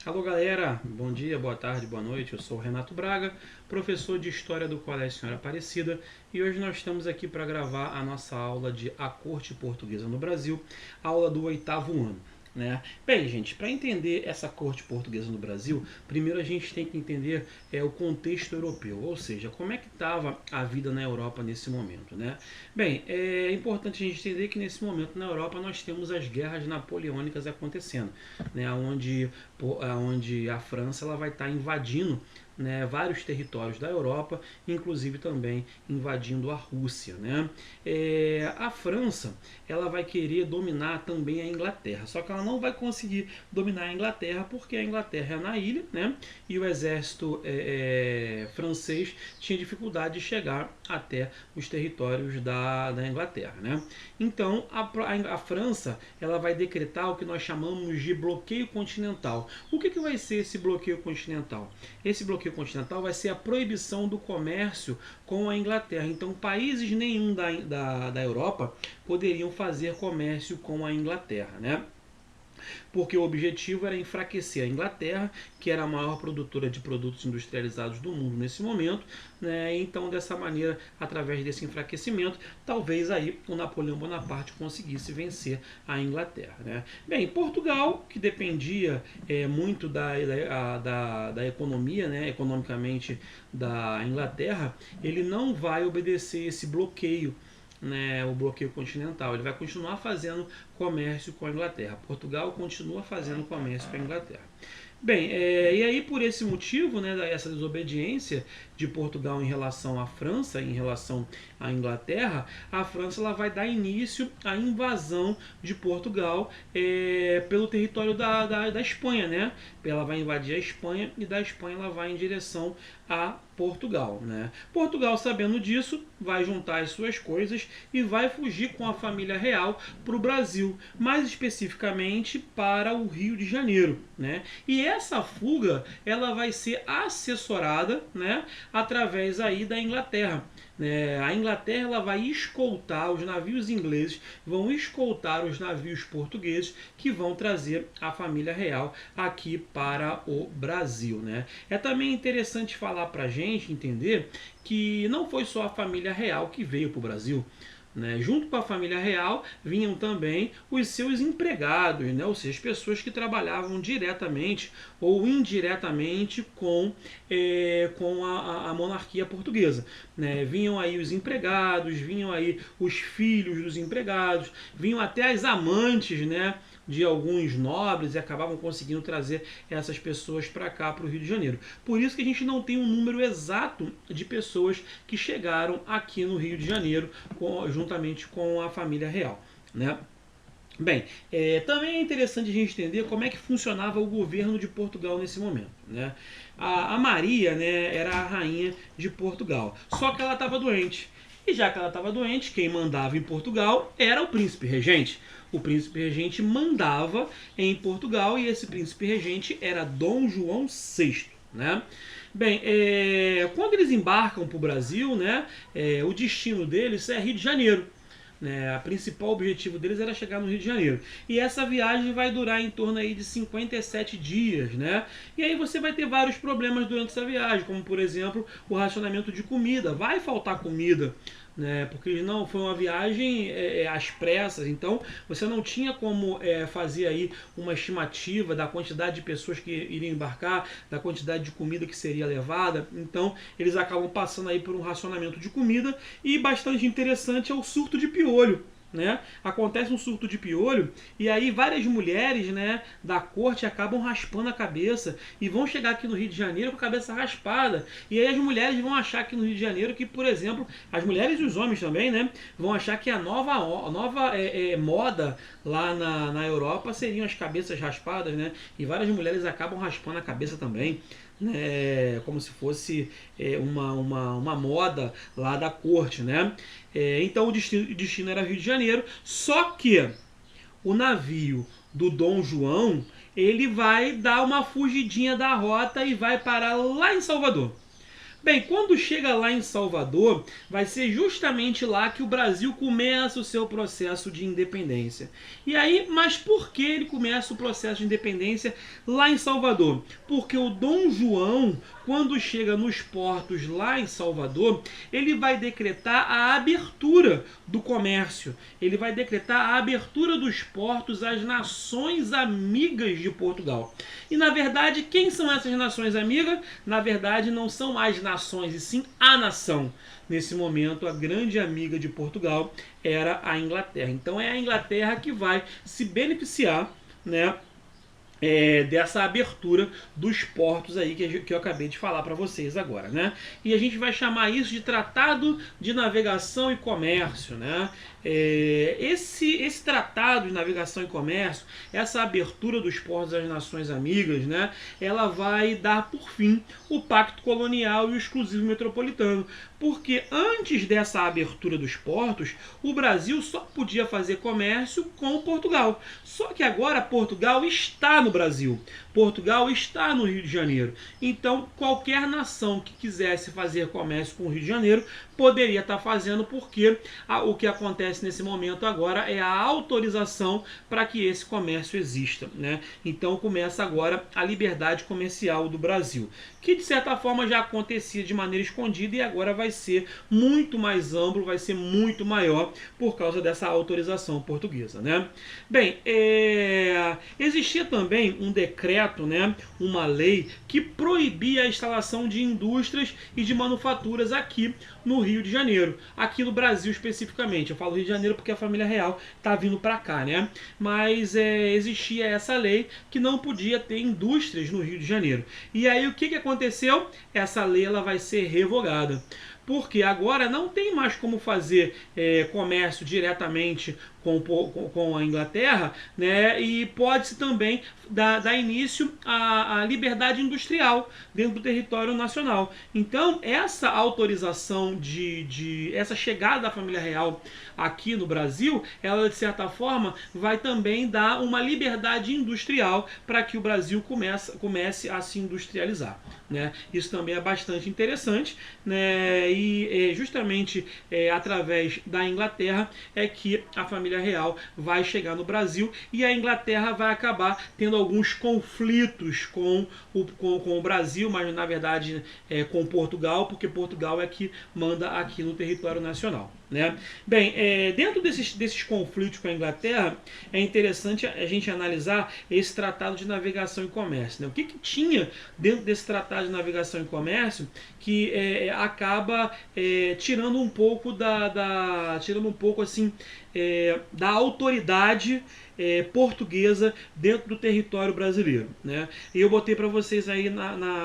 Alô galera, bom dia, boa tarde, boa noite, eu sou o Renato Braga, professor de História do Colégio Senhora Aparecida, e hoje nós estamos aqui para gravar a nossa aula de A Corte Portuguesa no Brasil, aula do 8º ano. Né? Bem, gente, para entender essa corte portuguesa no Brasil, primeiro a gente tem que entender o contexto europeu, ou seja, como é que estava a vida na Europa nesse momento. Né? Bem, é importante a gente entender que nesse momento na Europa nós temos as guerras napoleônicas acontecendo, né? Onde a França ela vai estar invadindo, né, vários territórios da Europa, inclusive também invadindo a Rússia. Né? A França ela vai querer dominar também a Inglaterra, só que ela não vai conseguir dominar a Inglaterra porque a Inglaterra é na ilha, né? E o exército francês tinha dificuldade de chegar até os territórios da Inglaterra. Né? Então a França ela vai decretar o que nós chamamos de bloqueio continental. O que vai ser esse bloqueio continental? Esse bloqueio continental vai ser a proibição do comércio com a Inglaterra. Então, países nenhum da Europa poderiam fazer comércio com a Inglaterra, né? Porque o objetivo era enfraquecer a Inglaterra, que era a maior produtora de produtos industrializados do mundo nesse momento, né? Então, dessa maneira, através desse enfraquecimento, talvez aí o Napoleão Bonaparte conseguisse vencer a Inglaterra. Né? Bem, Portugal, que dependia muito da economia, né, economicamente da Inglaterra, ele não vai obedecer esse bloqueio, né, o bloqueio continental. Ele vai continuar fazendo comércio com a Inglaterra. Portugal continua fazendo comércio com a Inglaterra. Bem, e aí por esse motivo, né, essa desobediência de Portugal em relação à França, em relação à Inglaterra, a França ela vai dar início à invasão de Portugal pelo território da Espanha. Né? Ela vai invadir a Espanha e da Espanha ela vai em direção a Portugal. Né? Portugal, sabendo disso, vai juntar as suas coisas e vai fugir com a família real para o Brasil, mais especificamente para o Rio de Janeiro. Né? E essa fuga ela vai ser assessorada, né, através aí da Inglaterra. A Inglaterra ela vai escoltar os navios ingleses, vão escoltar os navios portugueses que vão trazer a família real aqui para o Brasil. Né? É também interessante falar para a gente entender que não foi só a família real que veio para o Brasil. Né? Junto com a família real vinham também os seus empregados, né? Ou seja, as pessoas que trabalhavam diretamente ou indiretamente com a monarquia portuguesa. Né? Vinham aí os empregados, vinham aí os filhos dos empregados, vinham até as amantes, né, de alguns nobres e acabavam conseguindo trazer essas pessoas para cá, para o Rio de Janeiro. Por isso que a gente não tem um número exato de pessoas que chegaram aqui no Rio de Janeiro juntamente com a família real. Né? Bem, também é interessante a gente entender como é que funcionava o governo de Portugal nesse momento. Né? A Maria, né, era a rainha de Portugal, só que ela estava doente. E já que ela estava doente, quem mandava em Portugal era o príncipe regente. O príncipe regente mandava em Portugal e esse príncipe regente era Dom João VI. Né? Bem, quando eles embarcam para o Brasil, né, o destino deles é Rio de Janeiro. O principal objetivo deles era chegar no Rio de Janeiro. E essa viagem vai durar em torno aí de 57 dias. Né? E aí você vai ter vários problemas durante essa viagem, como por exemplo o racionamento de comida. Vai faltar comida. Né, porque não foi uma viagem às pressas, então você não tinha como fazer aí uma estimativa da quantidade de pessoas que iriam embarcar, da quantidade de comida que seria levada, então eles acabam passando aí por um racionamento de comida. E bastante interessante é o surto de piolho. Né? Acontece um surto de piolho e aí várias mulheres, né, da corte acabam raspando a cabeça e vão chegar aqui no Rio de Janeiro com a cabeça raspada. E aí as mulheres vão achar aqui no Rio de Janeiro que, por exemplo, as mulheres e os homens também, né, vão achar que a nova moda lá na Europa seriam as cabeças raspadas, né? E várias mulheres acabam raspando a cabeça também. Como se fosse uma moda lá da corte. Né? Então o destino era Rio de Janeiro, só que o navio do Dom João ele vai dar uma fugidinha da rota e vai parar lá em Salvador. Bem, quando chega lá em Salvador, vai ser justamente lá que o Brasil começa o seu processo de independência. E aí, mas por que ele começa o processo de independência lá em Salvador? Porque o Dom João, quando chega nos portos lá em Salvador, ele vai decretar a abertura do comércio. Ele vai decretar a abertura dos portos às nações amigas de Portugal. E na verdade, quem são essas nações amigas? Na verdade, não são as nações, e sim a nação. Nesse momento, a grande amiga de Portugal era a Inglaterra. Então é a Inglaterra que vai se beneficiar, né, dessa abertura dos portos aí que eu acabei de falar para vocês agora, né? E a gente vai chamar isso de Tratado de Navegação e Comércio, né? Esse tratado de navegação e comércio, essa abertura dos portos às nações amigas, né? Ela vai dar por fim o Pacto Colonial e o Exclusivo Metropolitano, porque antes dessa abertura dos portos, o Brasil só podia fazer comércio com Portugal. Só que agora Portugal está no Brasil. Portugal está no Rio de Janeiro. Então, qualquer nação que quisesse fazer comércio com o Rio de Janeiro poderia estar fazendo, porque o que acontece nesse momento agora é a autorização para que esse comércio exista, né? Então começa agora a liberdade comercial do Brasil, que de certa forma já acontecia de maneira escondida e agora vai ser muito mais amplo, vai ser muito maior por causa dessa autorização portuguesa, né? Bem, existia também um decreto, né, uma lei que proibia a instalação de indústrias e de manufaturas aqui no Rio de Janeiro, aqui no Brasil especificamente. Eu falo Rio de Janeiro porque a família real está vindo para cá, né? Mas existia essa lei que não podia ter indústrias no Rio de Janeiro. E aí o que aconteceu? Essa lei ela vai ser revogada, porque agora não tem mais como fazer comércio diretamente com a Inglaterra, né? E pode-se também dar início à liberdade industrial dentro do território nacional. Então, essa autorização essa chegada da família real aqui no Brasil, ela de certa forma vai também dar uma liberdade industrial para que o Brasil comece a se industrializar, né? Isso também é bastante interessante, né? E justamente através da Inglaterra é que a família real vai chegar no Brasil, e a Inglaterra vai acabar tendo alguns conflitos com o Brasil, mas na verdade com Portugal, porque Portugal é que manda aqui no território nacional, né? Bem, dentro desses conflitos com a Inglaterra, é interessante a gente analisar esse Tratado de Navegação e Comércio, né? O que tinha dentro desse Tratado de Navegação e Comércio que acaba tirando um pouco da autoridade portuguesa dentro do território brasileiro, né? E eu botei para vocês aí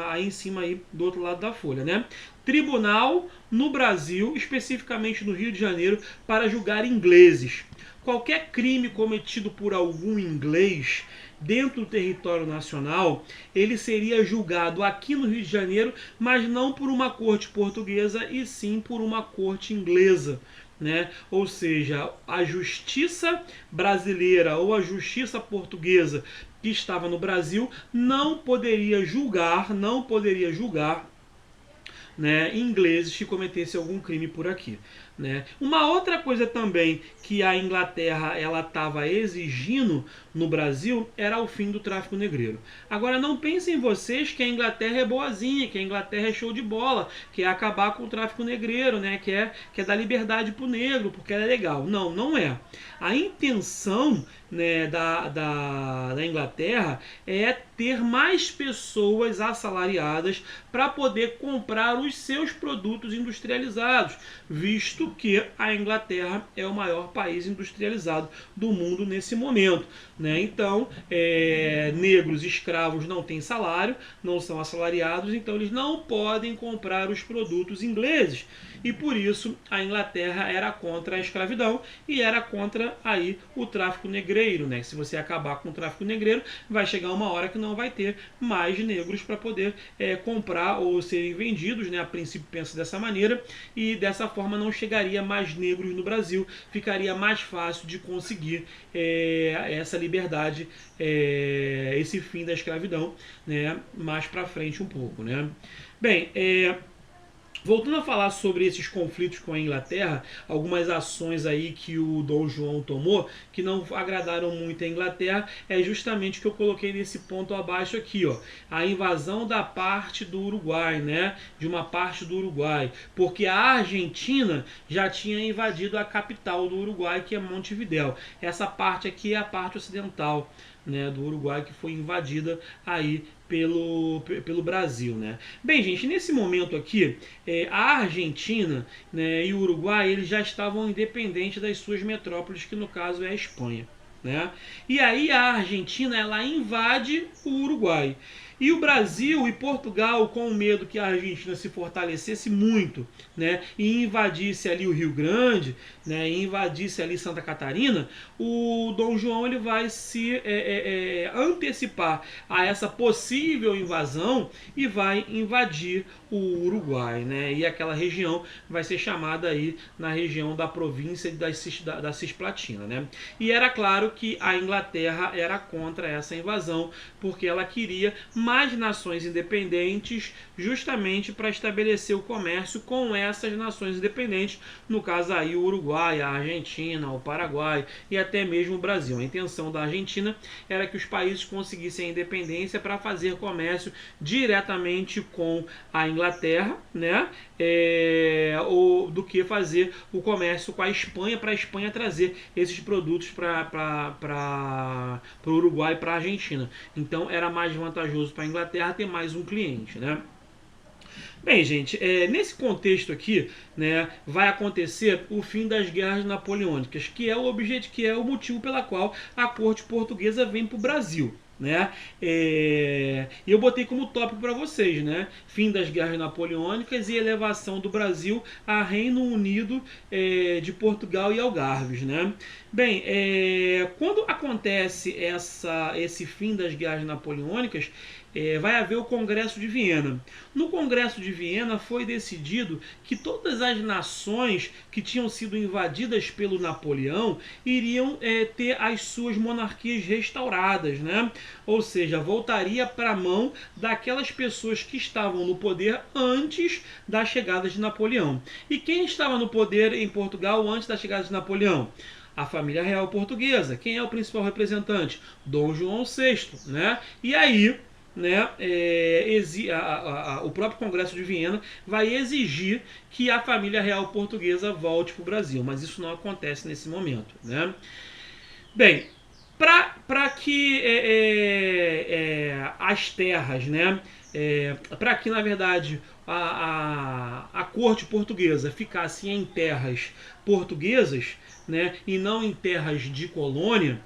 aí em cima aí do outro lado da folha, né? Tribunal no Brasil, especificamente no Rio de Janeiro, para julgar ingleses. Qualquer crime cometido por algum inglês dentro do território nacional, ele seria julgado aqui no Rio de Janeiro, mas não por uma corte portuguesa, e sim por uma corte inglesa, né? Ou seja, a justiça brasileira ou a justiça portuguesa que estava no Brasil não poderia julgar, né, ingleses que cometessem algum crime por aqui, né? Uma outra coisa também que a Inglaterra ela estava exigindo no Brasil era o fim do tráfico negreiro. Agora não pensem vocês que a Inglaterra é boazinha, que a Inglaterra é show de bola, que é acabar com o tráfico negreiro, né? Que é dar liberdade para o negro, porque ela é legal. Não, não é. A intenção, né, da Inglaterra é ter mais pessoas assalariadas para poder comprar os seus produtos industrializados, visto que a Inglaterra é o maior país industrializado do mundo nesse momento, né? Então, negros escravos não têm salário, não são assalariados, então eles não podem comprar os produtos ingleses. E por isso a Inglaterra era contra a escravidão e era contra aí o tráfico negreiro, né? Se você acabar com o tráfico negreiro, vai chegar uma hora que não vai ter mais negros para poder comprar ou serem vendidos, né? A princípio pensa dessa maneira, e dessa forma não chegaria mais negros no Brasil, ficaria mais fácil de conseguir essa liberdade, esse fim da escravidão, né? Mais para frente um pouco, né? Bem, Voltando a falar sobre esses conflitos com a Inglaterra, algumas ações aí que o Dom João tomou que não agradaram muito a Inglaterra, é justamente o que eu coloquei nesse ponto abaixo aqui, ó, a invasão da parte do Uruguai, né, de uma parte do Uruguai, porque a Argentina já tinha invadido a capital do Uruguai, que é Montevidéu. Essa parte aqui é a parte ocidental, né, do Uruguai, que foi invadida aí pelo Brasil, né? Bem, gente, nesse momento aqui, a Argentina, né, e o Uruguai eles já estavam independentes das suas metrópoles, que no caso é a Espanha, né? E aí a Argentina ela invade o Uruguai. E o Brasil e Portugal, com medo que a Argentina se fortalecesse muito, né, e invadisse ali o Rio Grande, né, e invadisse ali Santa Catarina, o Dom João ele vai se antecipar a essa possível invasão e vai invadir o Uruguai, né, e aquela região vai ser chamada aí na região da província da Cisplatina, né. E era claro que a Inglaterra era contra essa invasão, porque ela queria mais nações independentes, justamente para estabelecer o comércio com essas nações independentes, no caso aí o Uruguai, a Argentina, o Paraguai e até mesmo o Brasil. A intenção da Argentina era que os países conseguissem a independência para fazer comércio diretamente com a Inglaterra, né? Ou do que fazer o comércio com a Espanha, para a Espanha trazer esses produtos para o Uruguai e para a Argentina. Então era mais vantajoso para a Inglaterra ter mais um cliente, né? Bem, gente, nesse contexto aqui, né, vai acontecer o fim das guerras napoleônicas, que é o objetivo, que é o motivo pela qual a corte portuguesa vem para o Brasil. Né? E eu botei como tópico para vocês, né? Fim das guerras napoleônicas e elevação do Brasil a Reino Unido de Portugal e Algarves, né? Bem, quando acontece esse fim das guerras napoleônicas, vai haver o Congresso de Viena. No Congresso de Viena foi decidido que todas as nações que tinham sido invadidas pelo Napoleão iriam ter as suas monarquias restauradas, né? Ou seja, voltaria para a mão daquelas pessoas que estavam no poder antes da chegada de Napoleão. E quem estava no poder em Portugal antes da chegada de Napoleão? A família real portuguesa. Quem é o principal representante? Dom João VI, né? E aí, né, o próprio Congresso de Viena vai exigir que a família real portuguesa volte para o Brasil, mas isso não acontece nesse momento, né? Bem, para que as terras, né, para que na verdade a corte portuguesa ficasse em terras portuguesas, né, e não em terras de colônia,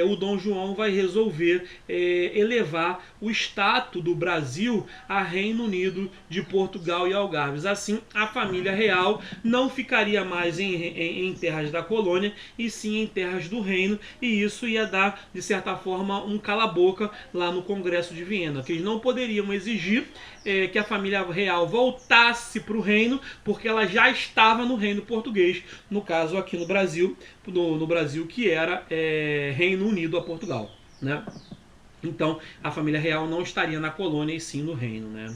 o Dom João vai resolver elevar o status do Brasil a Reino Unido de Portugal e Algarves. Assim, a família real não ficaria mais em terras da colônia, e sim em terras do reino, e isso ia dar, de certa forma, um cala-boca lá no Congresso de Viena, que eles não poderiam exigir que a família real voltasse para o reino, porque ela já estava no reino português, no caso aqui no Brasil, que era Reino Unido a Portugal, né? Então a família real não estaria na colônia e sim no reino, né?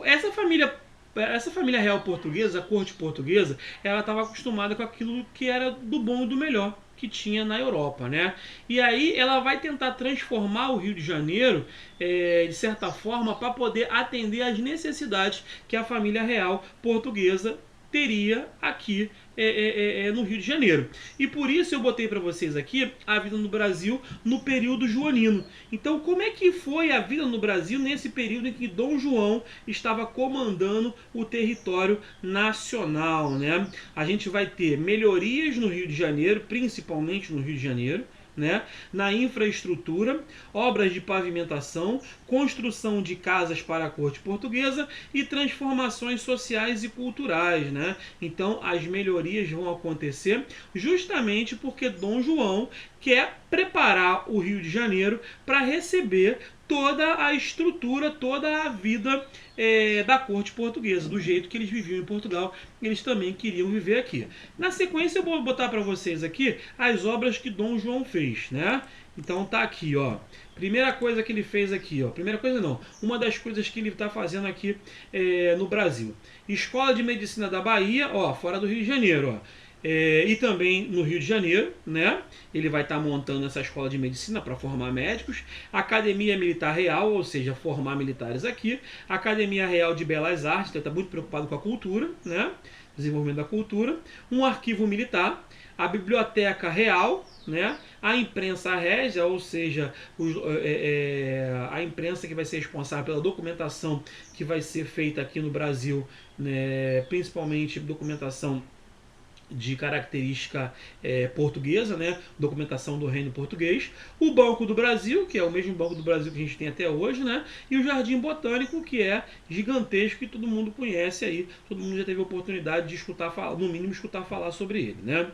Essa família real portuguesa, a corte portuguesa, ela estava acostumada com aquilo que era do bom e do melhor que tinha na Europa, né? E aí ela vai tentar transformar o Rio de Janeiro, de certa forma, para poder atender às necessidades que a família real portuguesa teria aqui no Rio de Janeiro. E por isso eu botei para vocês aqui a vida no Brasil no período joanino. Então, como é que foi a vida no Brasil nesse período em que Dom João estava comandando o território nacional, né? A gente vai ter melhorias no Rio de Janeiro, principalmente no Rio de Janeiro, né, na infraestrutura, obras de pavimentação, construção de casas para a corte portuguesa e transformações sociais e culturais, né? Então as melhorias vão acontecer justamente porque Dom João que é preparar o Rio de Janeiro para receber toda a estrutura, toda a vida da corte portuguesa, do jeito que eles viviam em Portugal, eles também queriam viver aqui. Na sequência eu vou botar para vocês aqui as obras que Dom João fez, né? Então tá aqui, ó. Primeira coisa que ele fez aqui, ó. Primeira coisa não, uma das coisas que ele está fazendo aqui no Brasil. Escola de Medicina da Bahia, ó, fora do Rio de Janeiro, ó. E também no Rio de Janeiro, né? Ele vai estar montando essa escola de medicina para formar médicos. Academia Militar Real, ou seja, formar militares aqui. Academia Real de Belas Artes, ele está muito preocupado com a cultura, né? Desenvolvimento da cultura. Um arquivo militar. A Biblioteca Real, né? A imprensa régia, ou seja, a imprensa que vai ser responsável pela documentação que vai ser feita aqui no Brasil, né? Principalmente documentação de característica portuguesa, né? Documentação do Reino Português, o Banco do Brasil, que é o mesmo Banco do Brasil que a gente tem até hoje, né? E o Jardim Botânico, que é gigantesco e todo mundo conhece aí, todo mundo já teve a oportunidade de escutar falar, no mínimo escutar falar sobre ele, né?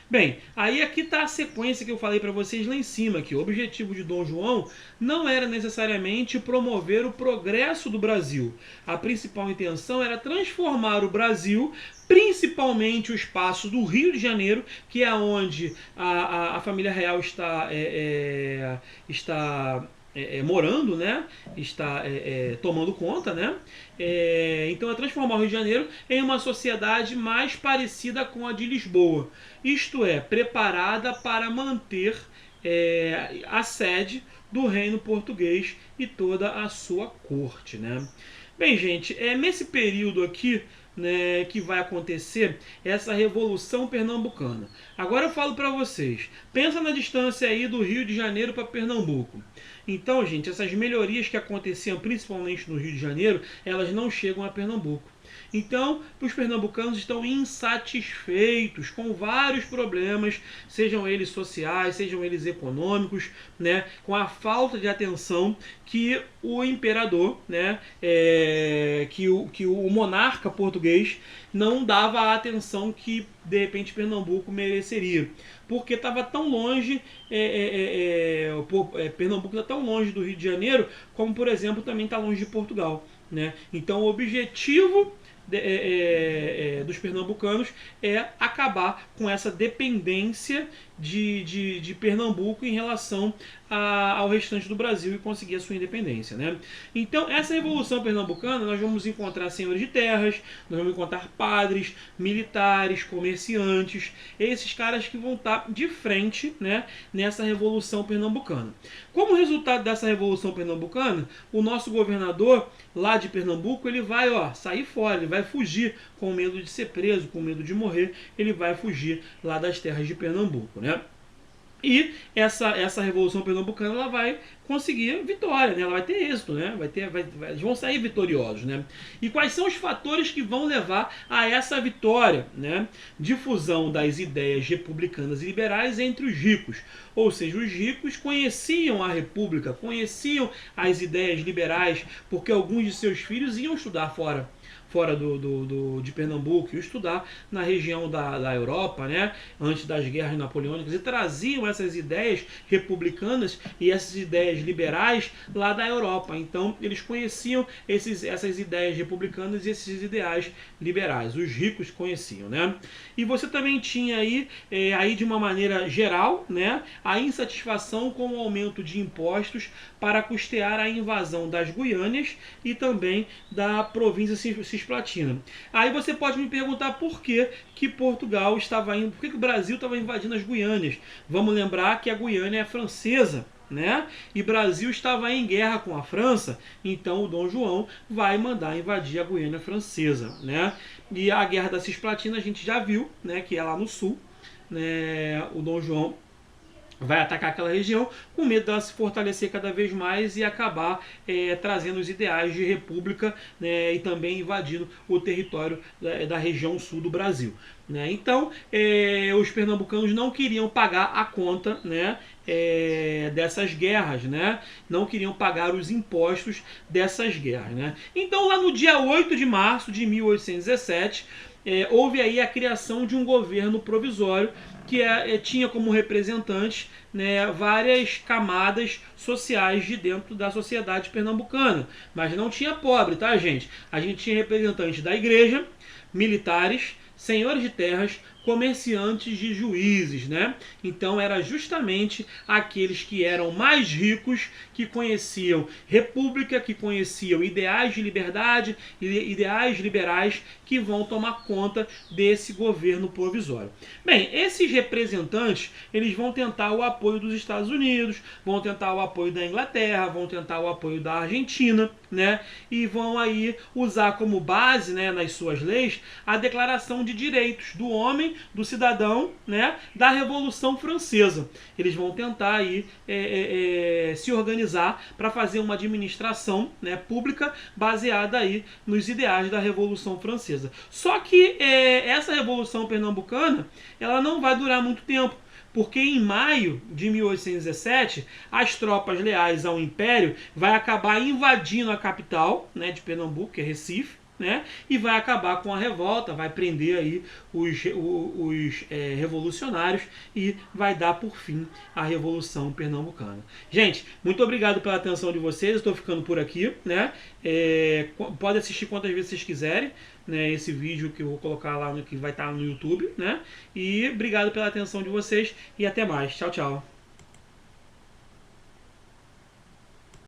Bem, aí aqui está a sequência que eu falei para vocês lá em cima, que o objetivo de Dom João não era necessariamente promover o progresso do Brasil. A principal intenção era transformar o Brasil, principalmente o espaço do Rio de Janeiro, que é onde a família real está morando, né? Está tomando conta, né? Então é transformar o Rio de Janeiro em uma sociedade mais parecida com a de Lisboa. Isto é, preparada para manter a sede do Reino Português e toda a sua corte, né? Bem, gente, nesse período aqui, né, que vai acontecer essa Revolução Pernambucana. Agora eu falo para vocês, pensa na distância aí do Rio de Janeiro para Pernambuco. Então, gente, essas melhorias que aconteciam principalmente no Rio de Janeiro, elas não chegam a Pernambuco. Então, os pernambucanos estão insatisfeitos com vários problemas, sejam eles sociais, sejam eles econômicos, né, com a falta de atenção que o imperador, né, que o monarca português não dava a atenção que, de repente, Pernambuco mereceria. Porque estava tão longe, Pernambuco está tão longe do Rio de Janeiro, como, por exemplo, também está longe de Portugal, né? Então, o objetivo dos pernambucanos é acabar com essa dependência de Pernambuco em relação ao restante do Brasil e conseguir a sua independência, né? Então, essa Revolução Pernambucana, nós vamos encontrar senhores de terras, nós vamos encontrar padres, militares, comerciantes, esses caras que vão estar de frente, né, nessa Revolução Pernambucana. Como resultado dessa Revolução Pernambucana, o nosso governador lá de Pernambuco, ele vai sair fora, ele vai fugir com medo de ser preso, com medo de morrer, ele vai fugir lá das terras de Pernambuco, né? E essa Revolução Pernambucana, ela vai conseguir vitória, né? Ela vai ter êxito, né? Eles vão sair vitoriosos, né? E quais são os fatores que vão levar a essa vitória, né? Difusão das ideias republicanas e liberais entre os ricos. Ou seja, os ricos conheciam a República, conheciam as ideias liberais, porque alguns de seus filhos iam estudar fora de Pernambuco, e estudar na região da Europa, né, antes das guerras napoleônicas, e traziam essas ideias republicanas e essas ideias liberais lá da Europa. Então, eles conheciam essas ideias republicanas e esses ideais liberais. Os ricos conheciam, né? E você também tinha aí de uma maneira geral, né, a insatisfação com o aumento de impostos para custear a invasão das Guiânias e também da província Cisplatina. Aí você pode me perguntar por que Portugal estava indo, por que o Brasil estava invadindo as Guiânias. Vamos lembrar que a Guiânia é francesa, né? E Brasil estava em guerra com a França, então o Dom João vai mandar invadir a Guiana francesa, né? E a guerra da Cisplatina a gente já viu, né, que é lá no sul, né? O Dom João vai atacar aquela região com medo dela se fortalecer cada vez mais e acabar trazendo os ideais de república, né, e também invadindo o território da região sul do Brasil, né? Então, os pernambucanos não queriam pagar a conta, né, dessas guerras, né? Não queriam pagar os impostos dessas guerras, né? Então, lá no dia 8 de março de 1817, houve aí a criação de um governo provisório que tinha como representantes, né, várias camadas sociais de dentro da sociedade pernambucana. Mas não tinha pobre, tá, gente? A gente tinha representantes da igreja, militares, senhores de terras, comerciantes de juízes, né? Então era justamente aqueles que eram mais ricos, que conheciam república, que conheciam ideais de liberdade, ideais liberais, que vão tomar conta desse governo provisório. Bem, esses representantes, eles vão tentar o apoio dos Estados Unidos, vão tentar o apoio da Inglaterra, vão tentar o apoio da Argentina, né? E vão aí usar como base, né, nas suas leis, a Declaração de Direitos do Homem, do Cidadão, né, da Revolução Francesa. Eles vão tentar aí se organizar para fazer uma administração, né, pública baseada aí nos ideais da Revolução Francesa. Só que essa Revolução Pernambucana, ela não vai durar muito tempo, porque em maio de 1817, as tropas leais ao Império vai acabar invadindo a capital, né, de Pernambuco, que é Recife, né, e vai acabar com a revolta, vai prender aí os revolucionários e vai dar por fim a Revolução Pernambucana. Gente, muito obrigado pela atenção de vocês, estou ficando por aqui, né? Pode assistir quantas vezes vocês quiserem, né, esse vídeo que eu vou colocar lá, que vai estar no YouTube, né? E obrigado pela atenção de vocês e até mais. Tchau, tchau.